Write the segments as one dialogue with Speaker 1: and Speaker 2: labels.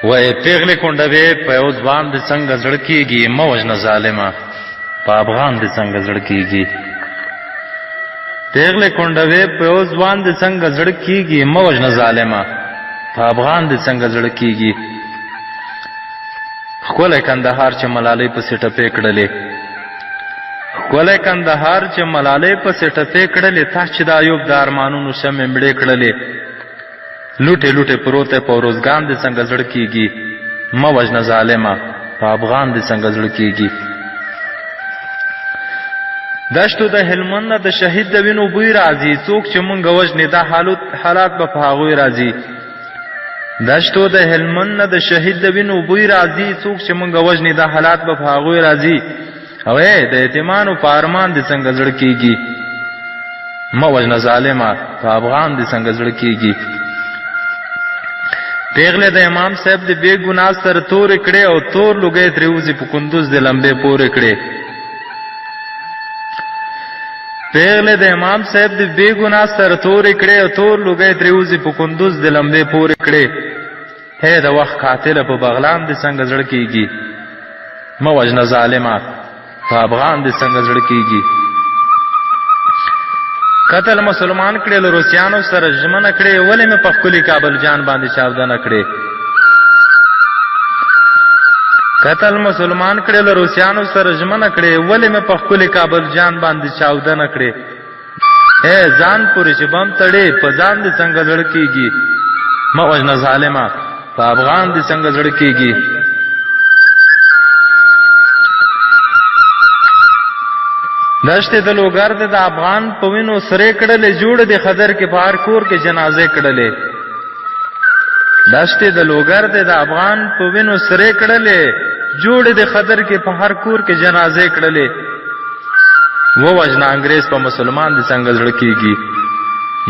Speaker 1: وای پیغلې کونډوې په یو ځوان دې څنګه زړه کېږي، مه وژنه ظالمه په افغان دې څنګه زړه کېږي. پیغلې کونډوې په یو ځوان دې څنګه زړه کېږي، مه وژنه ظالمه په افغان دې څنګه زړه کېږي. ښکلی کندهار چې ملالۍ پسې ټپې کړلې، ښکلی کندهار چې ملالۍ پسې ټپې کړلې، تا چې د ایوب د ارمانونو شمې مړې کړلې. لوټې لوټې پروت دی په روزګان دې څنګه زړه کېږي، مه وژنه ظالمه په افغان دې څنګه زړه کېږي. دشتو د هلمند نه د شهید د وینو بوی راځي، څوک چې مونږ وژنې دا حالات به په هغوی راځي. دشتو د هلمند نه د شهید د وینو بوی راځي، څوک چې مونږ وژنې دا حالات به په هغوی راځي. او د یتیمانو په ارمان دې څنګه زړه کېږي، مه وژنه ظالمه په افغان دې څنګه زړه کېږي. پیغلې د امام صاحب د بې ګناه سره تورې کړې، او تور لوګی ترې وځي په کندوز د لمبې پورې کړې. پیغلې د امام صاحب د بې ګناه سره تورې کړې، او تور لوګی ترې وځي په کندوز د لمبې پورې کړې. د وخت قاتله په بغلان دې څنګه زړه کېږي، مه وژنه ظالمه په افغان دې څنګه زړه کېږي. قتل مسلمان کړي له روسیانو سره ژمنه کړې، ولې مې په ښکلي کابل جان باندې چاودنه کړې. قتل مسلمان کړي له روسیانو سره ژمنه کړې، ولې مې په ښکلي کابل جان باندې چاودنه کړې. ځان پورې چې بم تړې، په ځان دې څنګه زړه کېږي، مه وژنه ظالمه په افغان دې څنګه زړه کېږي. دشتې د لوګر د افغان په وینو سرې کړلې، جوړ د خدر کې په هر کور کې جنازې کړلې. دشتې د لوګر د افغان په وینو سرې کړلې، جوړ د خدر کې په هر کور کې جنازې کړلې. وژنه انګریز په مسلمان دې څنګه زړه کېږي،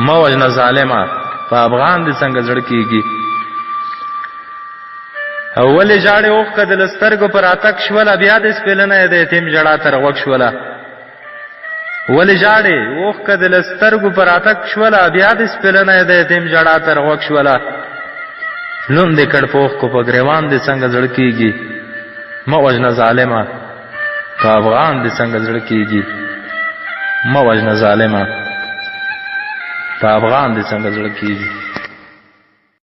Speaker 1: مه وژنه ظالمه په افغان دې څنګه زړه کېږي. او ولې ژاړې اوښکه د له سترګو پر اتک شوله، بیا دې سپېلنه د یتیم ژړا تر غوږ شوله. ولې ژاړې اوښکه د له سترګو پر اتک شوله، بیا دې سپېلنه د یتیم ژړا تر غوږ شوله. لوند دې کړ په اوښکو په ګریوان دې څنګه زړه کېږي، مه وژنه ظالمه په افغان دې څنګه زړه کېږي. مه وژنه ظالمه په افغان دې څنګه زړه کېږي.